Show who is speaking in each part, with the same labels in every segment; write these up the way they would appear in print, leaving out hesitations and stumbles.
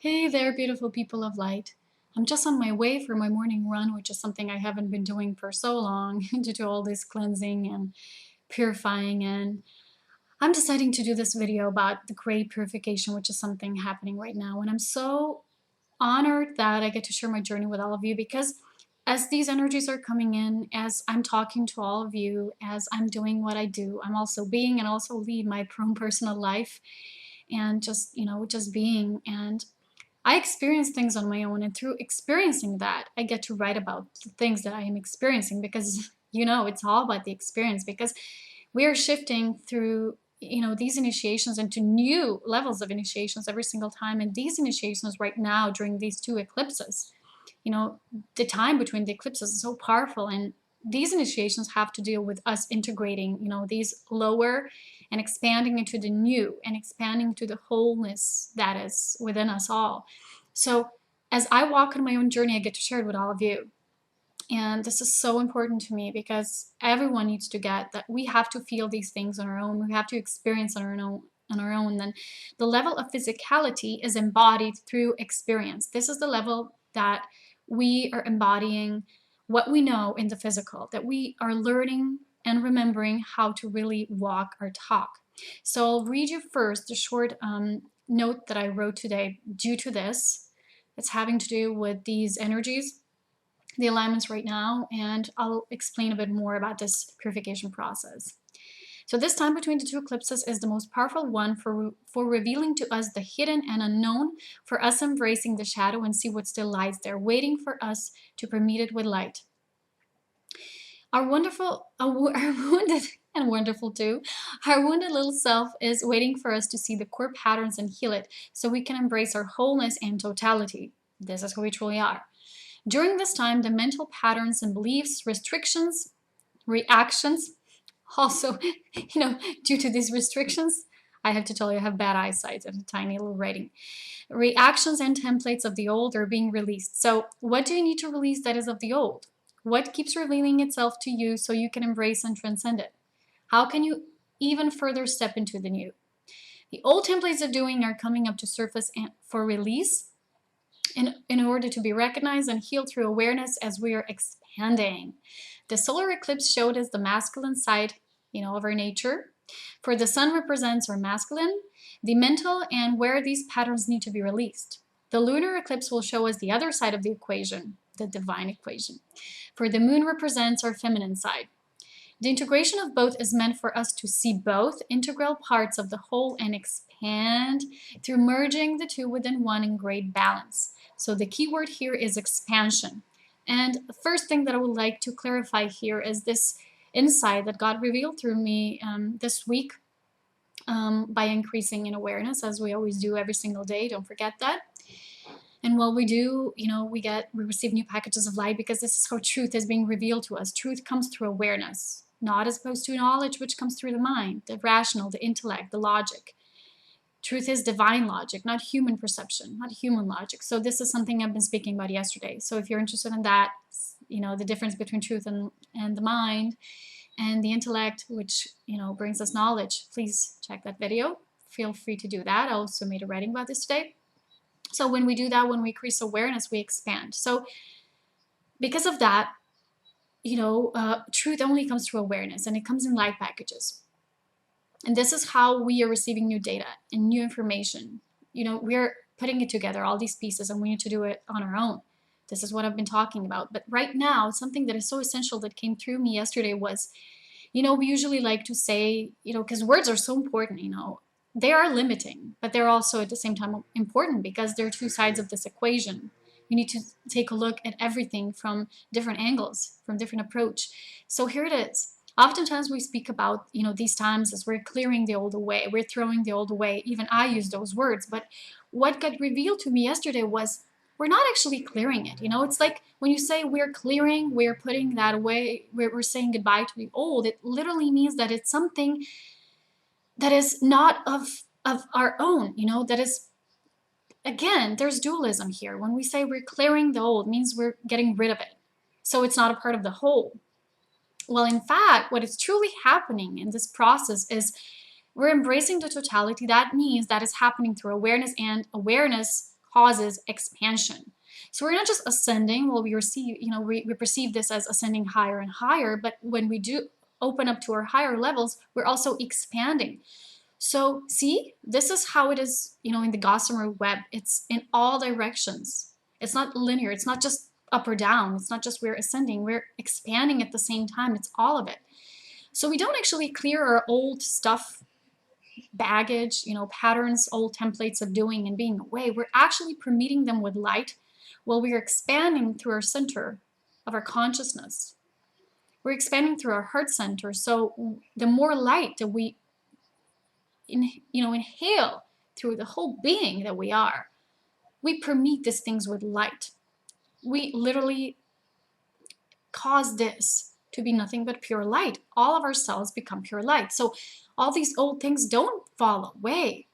Speaker 1: Hey there, beautiful people of light. I'm just on my way for my morning run, which is something I haven't been doing for so long due to all this cleansing and purifying. And I'm deciding to do this video about the great purification, which is something happening right now. And I'm so honored that I get to share my journey with all of you because as these energies are coming in, as I'm talking to all of you, as I'm doing what I do, I'm also being and also lead my own personal life and just being. And I experience things on my own, and through experiencing that, I get to write about the things that I am experiencing because, it's all about the experience because we are shifting through, these initiations into new levels of initiations every single time. And these initiations right now during these two eclipses, you know, the time between the eclipses is so powerful. And these initiations have to deal with us integrating, these lower and expanding into the new and expanding to the wholeness that is within us all. So as I walk on my own journey, I get to share it with all of you. And this is so important to me because everyone needs to get that we have to feel these things on our own. We have to experience on our own. Then the level of physicality is embodied through experience. This is the level that we are embodying what we know in the physical, that we are learning and remembering how to really walk or talk. So I'll read you first a short note that I wrote today due to this. It's having to do with these energies, the alignments right now, and I'll explain a bit more about this purification process. So this time between the two eclipses is the most powerful one for revealing to us the hidden and unknown, for us embracing the shadow and see what still lies there, waiting for us to permeate it with light. Our wounded and wonderful too, our wounded little self is waiting for us to see the core patterns and heal it so we can embrace our wholeness and totality. This is who we truly are. During this time, the mental patterns and beliefs, restrictions, reactions, also, due to these restrictions, I have to tell you, I have bad eyesight and a tiny little writing. Reactions and templates of the old are being released. So what do you need to release that is of the old? What keeps revealing itself to you so you can embrace and transcend it? How can you even further step into the new? The old templates of doing are coming up to surface for release in order to be recognized and healed through awareness as we are expanding. The solar eclipse showed us the masculine side, of our nature. For the sun represents our masculine, the mental, and where these patterns need to be released. The lunar eclipse will show us the other side of the equation, the divine equation. For the moon represents our feminine side. The integration of both is meant for us to see both integral parts of the whole and expand through merging the two within one in great balance. So the key word here is expansion. And the first thing that I would like to clarify here is this insight that God revealed through me this week by increasing in awareness, as we always do every single day. Don't forget that. And while we do, we receive new packages of light because this is how truth is being revealed to us. Truth comes through awareness, not as opposed to knowledge, which comes through the mind, the rational, the intellect, the logic. Truth is divine logic, not human perception, not human logic. So this is something I've been speaking about yesterday. So if you're interested in that, the difference between truth and the mind and the intellect, which, brings us knowledge, please check that video. Feel free to do that. I also made a writing about this today. So when we do that, when we increase awareness, we expand. So because of that, truth only comes through awareness, and it comes in light packages. And this is how we are receiving new data and new information. We're putting it together, all these pieces, and we need to do it on our own. This is what I've been talking about. But right now, something that is so essential that came through me yesterday was, we usually like to say, because words are so important, they are limiting, but they're also at the same time important because they're two sides of this equation. You need to take a look at everything from different angles, from different approach. So here it is. Oftentimes we speak about, these times as we're clearing the old away, we're throwing the old away. Even I use those words. But what got revealed to me yesterday was we're not actually clearing it. It's like when you say we're clearing, we're putting that away, we're saying goodbye to the old. It literally means that it's something that is not of our own, that is, again, there's dualism here. When we say we're clearing the old, it means we're getting rid of it. So it's not a part of the whole. Well, in fact, what is truly happening in this process is we're embracing the totality. That means that is happening through awareness, and awareness causes expansion. So we're not just ascending. Well, we receive, we perceive this as ascending higher and higher, but when we do open up to our higher levels, we're also expanding. So see, this is how it is, in the gossamer web. It's in all directions. It's not linear. It's not just up or down. It's not just we're ascending. We're expanding at the same time. It's all of it. So we don't actually clear our old stuff, baggage, patterns, old templates of doing and being away. We're actually permeating them with light while we're expanding through our center of our consciousness. We're expanding through our heart center. So the more light that we inhale through the whole being that we are, we permeate these things with light. We literally cause this to be nothing but pure light. All of our cells become pure light. So all these old things don't fall away.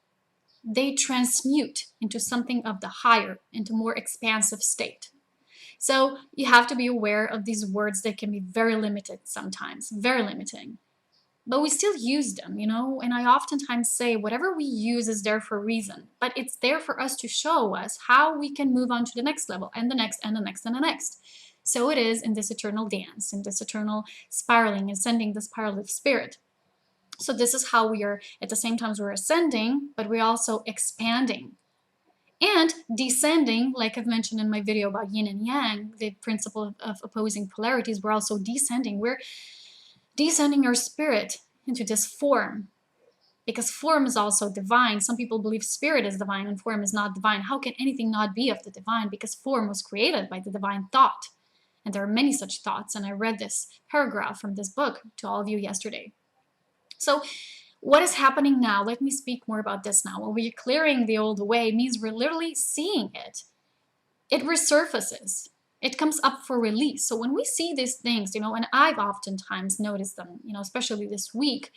Speaker 1: They transmute into something of the higher, into more expansive state. So you have to be aware of these words that can be very limited sometimes, very limiting. But we still use them, and I oftentimes say whatever we use is there for a reason, but it's there for us to show us how we can move on to the next level and the next and the next and the next. So it is in this eternal dance, in this eternal spiraling, ascending the spiral of spirit. So this is how we are, at the same time we're ascending, but we're also expanding. And descending, like I've mentioned in my video about yin and yang, the principle of opposing polarities, we're also descending. We're descending our spirit into this form, because form is also divine. Some people believe spirit is divine and form is not divine. How can anything not be of the divine? Because form was created by the divine thought. And there are many such thoughts. And I read this paragraph from this book to all of you yesterday. So what is happening now? Let me speak more about this now. When we're clearing the old away, means we're literally seeing it. It resurfaces. It comes up for release. So when we see these things, and I've oftentimes noticed them, especially this week,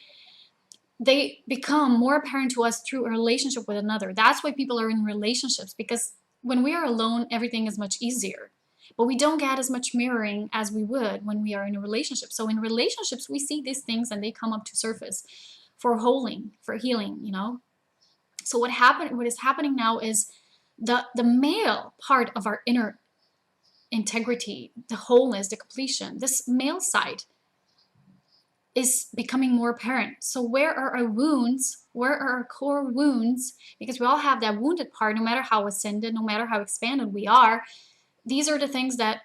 Speaker 1: they become more apparent to us through a relationship with another. That's why people are in relationships, because when we are alone, everything is much easier. But we don't get as much mirroring as we would when we are in a relationship. So in relationships, we see these things and they come up to surface for healing, So what is happening now is the male part of our inner integrity, the wholeness, the completion, this male side is becoming more apparent. So where are our wounds? Where are our core wounds? Because we all have that wounded part, no matter how ascended, no matter how expanded we are. These are the things that,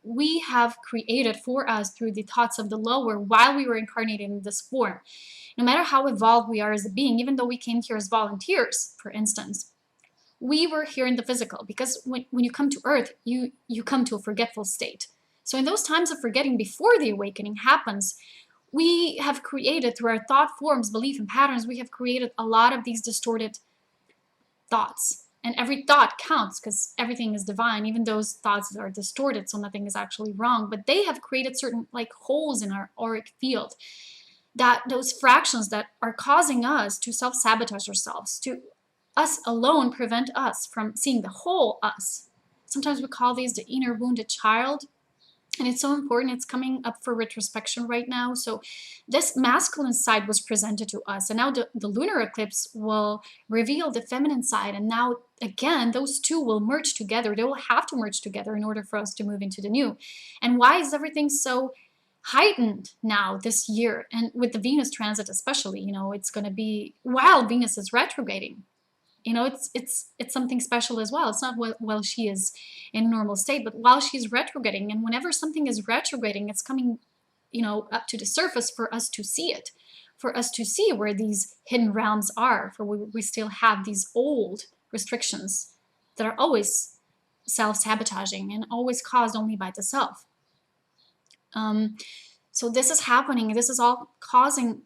Speaker 1: we have created for us through the thoughts of the lower while we were incarnated in this form. No matter how evolved we are as a being, even though we came here as volunteers, for instance, we were here in the physical, because when you come to earth, you come to a forgetful state. So in those times of forgetting before the awakening happens, we have created, through our thought forms, belief, and patterns, we have created a lot of these distorted thoughts. And every thought counts, because everything is divine. Even those thoughts are distorted, so nothing is actually wrong. But they have created certain holes in our auric field, that those fractions that are causing us to self-sabotage ourselves, to us alone prevent us from seeing the whole us. Sometimes we call these the inner wounded child. And it's so important. It's coming up for retrospection right now. So this masculine side was presented to us. And now the lunar eclipse will reveal the feminine side. And now, again, those two will merge together. They will have to merge together in order for us to move into the new. And why is everything so heightened now this year? And with the Venus transit especially, it's going to be, while Venus is retrograding, it's something special as well. It's not while she is in a normal state, but while she's retrograding. And whenever something is retrograding, it's coming, up to the surface for us to see it, for us to see where these hidden realms are, for we still have these old restrictions that are always self-sabotaging and always caused only by the self. So this is happening. This is all causing,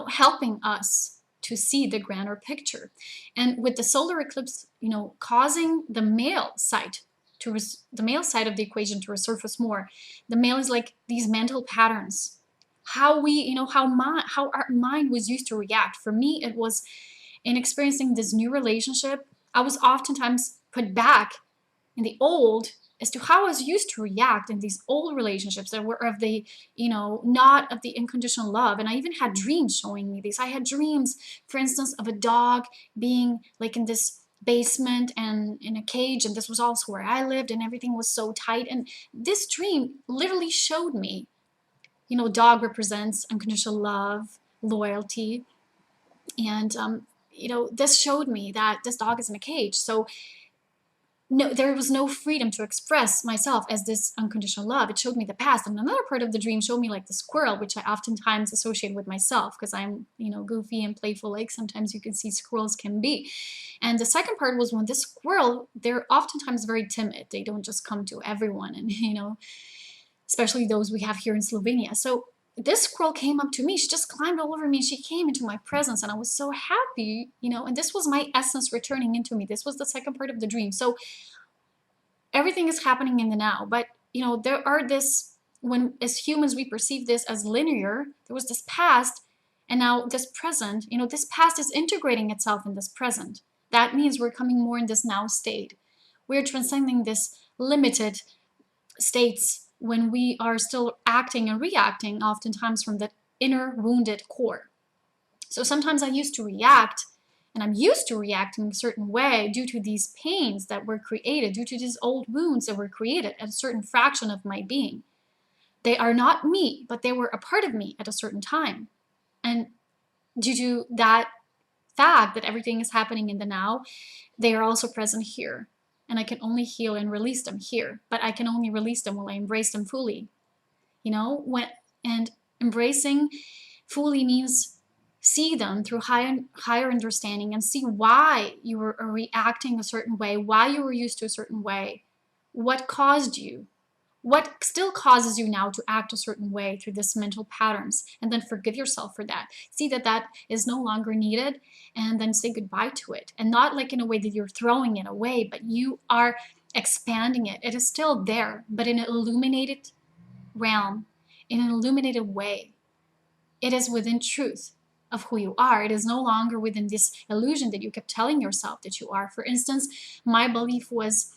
Speaker 1: helping us to see the grander picture. And with the solar eclipse, causing the male side the male side of the equation to resurface more. The male is like these mental patterns, how we, how our mind was used to react. For me, it was in experiencing this new relationship, I was oftentimes put back in the old as to how I was used to react in these old relationships that were of the, not of the unconditional love. And I even had dreams showing me this. I had dreams, for instance, of a dog being like in this basement and in a cage, and this was also where I lived, and everything was so tight. And this dream literally showed me, dog represents unconditional love, loyalty, and this showed me that this dog is in a cage. So no, there was no freedom to express myself as this unconditional love. It showed me the past. And another part of the dream showed me like the squirrel, which I oftentimes associate with myself because I'm, goofy and playful, like sometimes you can see squirrels can be. And the second part was when this squirrel, they're oftentimes very timid. They don't just come to everyone, and, especially those we have here in Slovenia. So this squirrel came up to me. She just climbed all over me. She came into my presence, and I was so happy, and this was my essence returning into me. This was the second part of the dream. So everything is happening in the now, but there are this, when as humans we perceive this as linear, there was this past, and now this present. This past is integrating itself in this present. That means we're coming more in this now state. We're transcending this limited states when we are still acting and reacting, oftentimes from that inner wounded core. So sometimes I used to react, and I'm used to reacting a certain way due to these pains that were created, due to these old wounds that were created at a certain fraction of my being. They are not me, but they were a part of me at a certain time. And due to that fact that everything is happening in the now, they are also present here. And I can only heal and release them here, but I can only release them when I embrace them fully. And embracing fully means see them through higher understanding and see why you were reacting a certain way, why you were used to a certain way, what caused you, what still causes you now to act a certain way through this mental patterns, and then forgive yourself for that. See that that is no longer needed, and then say goodbye to it. And not like in a way that you're throwing it away, but you are expanding it. It is still there, but in an illuminated realm, in an illuminated way. It is within truth of who you are. It is no longer within this illusion that you kept telling yourself that you are. For instance, my belief was,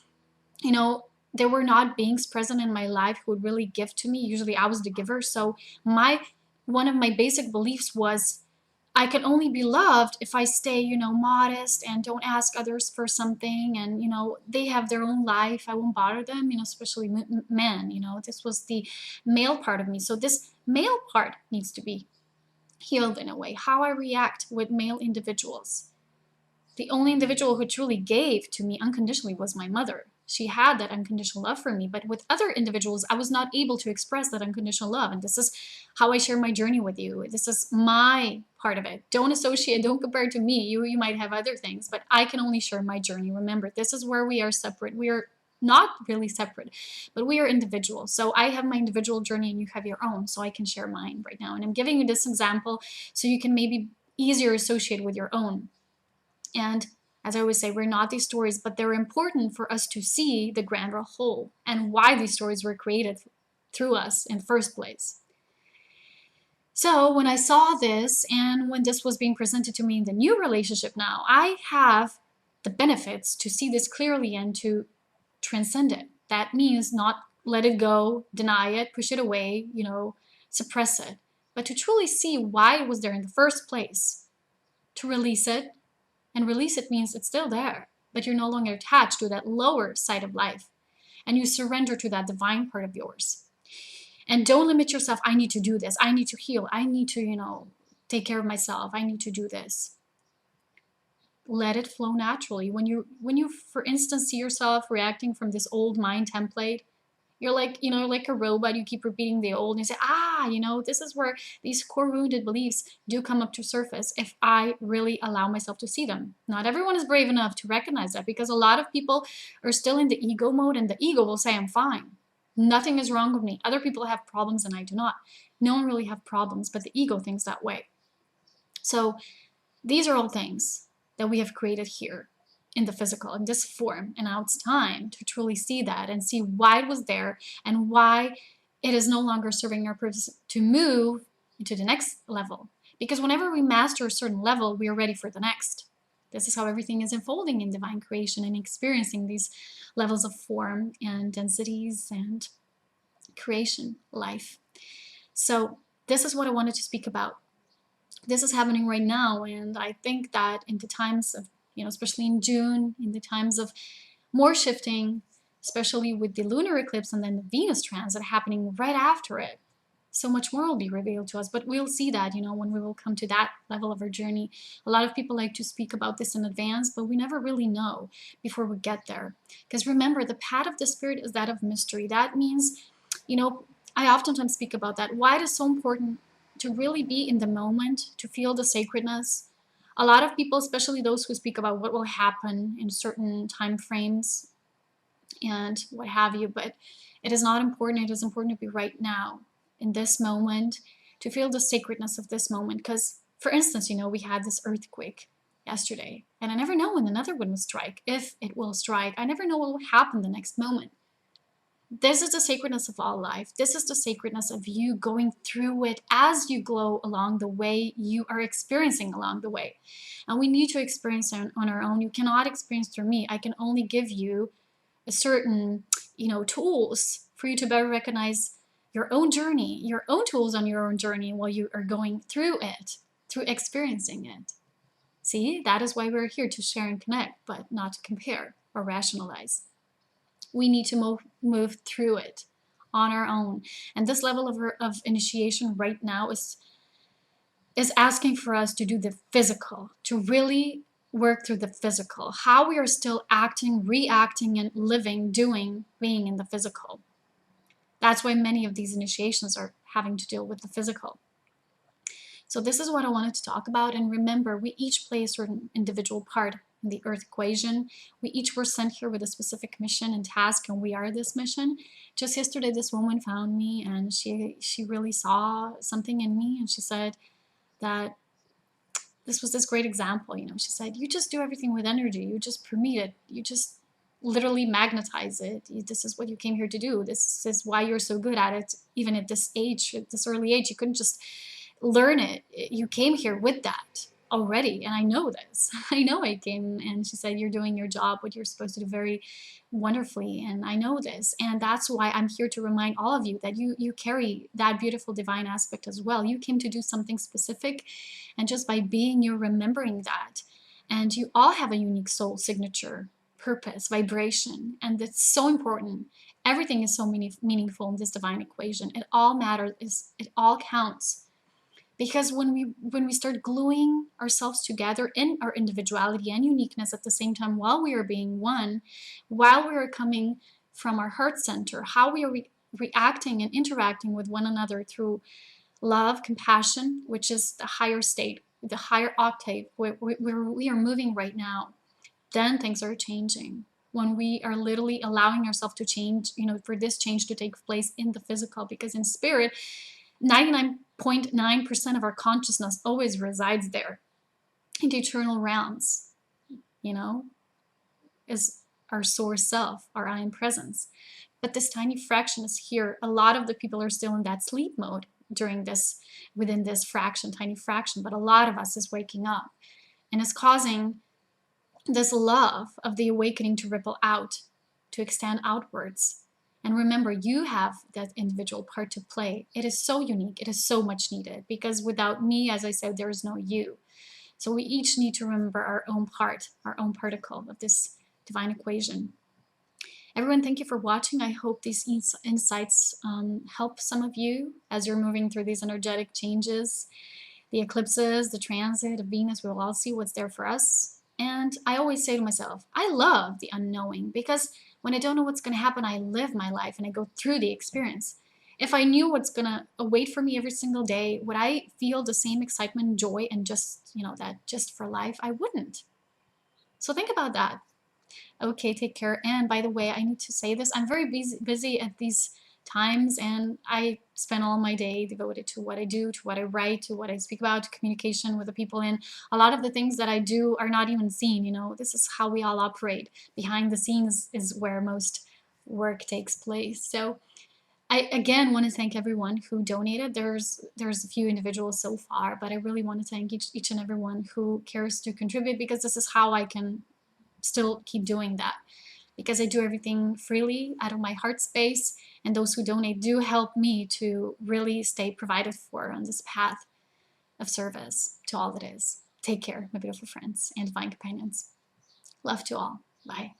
Speaker 1: there were not beings present in my life who would really give to me. Usually I was the giver. So one of my basic beliefs was I can only be loved if I stay, modest and don't ask others for something. And, they have their own life. I won't bother them, especially men. This was the male part of me. So this male part needs to be healed in a way. How I react with male individuals. The only individual who truly gave to me unconditionally was my mother. She had that unconditional love for me, but with other individuals, I was not able to express that unconditional love. And this is how I share my journey with you. This is my part of it. Don't associate, don't compare to me. You might have other things, but I can only share my journey. Remember, this is where we are separate. We are not really separate, but we are individuals. So I have my individual journey and you have your own. So I can share mine right now. And I'm giving you this example so you can maybe easier associate with your own. And as I always say, we're not these stories, but they're important for us to see the grander whole and why these stories were created through us in the first place. So when I saw this and when this was being presented to me in the new relationship now, I have the benefits to see this clearly and to transcend it. That means not let it go, deny it, push it away, suppress it, but to truly see why it was there in the first place, to release it. And release it means it's still there, but you're no longer attached to that lower side of life. And you surrender to that divine part of yours. And don't limit yourself. I need to do this. I need to heal. I need to, take care of myself. I need to do this. Let it flow naturally. When you, for instance, see yourself reacting from this old mind template, you're like, like a robot, you keep repeating the old, and you say, this is where these core wounded beliefs do come up to surface if I really allow myself to see them. Not everyone is brave enough to recognize that because a lot of people are still in the ego mode, and the ego will say, I'm fine. Nothing is wrong with me. Other people have problems and I do not. No one really have problems, but the ego thinks that way. So these are all things that we have created here in the physical, in this form, and now it's time to truly see that and see why it was there and why it is no longer serving our purpose to move into the next level. Because whenever we master a certain level, we are ready for the next. This is how everything is unfolding in divine creation and experiencing these levels of form and densities and creation, life. So this is what I wanted to speak about. This is happening right now, and I think that in the times of especially in June, in the times of more shifting, especially with the lunar eclipse and then the Venus transit happening right after it. So much more will be revealed to us, but we'll see that, when we will come to that level of our journey. A lot of people like to speak about this in advance, but we never really know before we get there. Because remember, the path of the spirit is that of mystery. That means, I oftentimes speak about that. Why it is so important to really be in the moment, to feel the sacredness. A lot of people, especially those who speak about what will happen in certain time frames and what have you, but it is not important. It is important to be right now, in this moment, to feel the sacredness of this moment. Because, for instance, we had this earthquake yesterday, and I never know when another one will strike, if it will strike. I never know what will happen the next moment. This is the sacredness of all life. This is the sacredness of you going through it as you glow along the way you are experiencing along the way. And we need to experience it on our own. You cannot experience through me. I can only give you a certain, tools for you to better recognize your own journey, your own tools on your own journey while you are going through it, through experiencing it. See, that is why we're here, to share and connect, but not to compare or rationalize. We need to move through it on our own. And this level of initiation right now is asking for us to do the physical, to really work through the physical, how we are still acting, reacting, and living, doing, being in the physical. That's why many of these initiations are having to deal with the physical. So this is what I wanted to talk about. And remember, we each play a certain individual part in the Earth equation. We each were sent here with a specific mission and task, and we are this mission. Just yesterday, this woman found me, and she really saw something in me, and she said that this was this great example. She said, you just do everything with energy. You just permeate it. You just literally magnetize it. This is what you came here to do. This is why you're so good at it. Even at this age, at this early age, you couldn't just learn it. You came here with that already. And I know this. I know I came, and she said, you're doing your job, what you're supposed to do, very wonderfully. And I know this. And that's why I'm here to remind all of you that you carry that beautiful divine aspect as well. You came to do something specific. And just by being, you're remembering that. And you all have a unique soul signature, purpose, vibration. And that's so important. Everything is so meaningful in this divine equation. It all matters. It all counts. Because when we start gluing ourselves together in our individuality and uniqueness at the same time, while we are being one, while we are coming from our heart center, how we are reacting and interacting with one another through love, compassion, which is the higher state, the higher octave where we are moving right now, then things are changing. When we are literally allowing ourselves to change, for this change to take place in the physical, because in spirit, 99.9% of our consciousness always resides there, in the eternal realms, is our source self, our I am presence. But this tiny fraction is here. A lot of the people are still in that sleep mode within this fraction, tiny fraction, but a lot of us is waking up and is causing this love of the awakening to ripple out, to extend outwards. And remember, you have that individual part to play. It is so unique. It is so much needed, because without me, as I said, there is no you. So we each need to remember our own part, our own particle of this divine equation. Everyone, thank you for watching. I hope these insights help some of you as you're moving through these energetic changes, the eclipses, the transit of Venus. We'll all see what's there for us. And I always say to myself, I love the unknowing, because when I don't know what's going to happen, I live my life and I go through the experience. If I knew what's going to await for me every single day, would I feel the same excitement, joy, and just, that just for life? I wouldn't. So think about that. Okay, take care. And by the way, I need to say this. I'm very busy at these times, and I spend all my day devoted to what I do, to what I write, to what I speak about, to communication with the people. And a lot of the things that I do are not even seen. This is how we all operate. Behind the scenes is where most work takes place. So I again want to thank everyone who donated. There's a few individuals so far, but I really want to thank each and everyone who cares to contribute, because this is how I can still keep doing that, because I do everything freely out of my heart space, and those who donate do help me to really stay provided for on this path of service to all that is. Take care, my beautiful friends and divine companions. Love to all. Bye.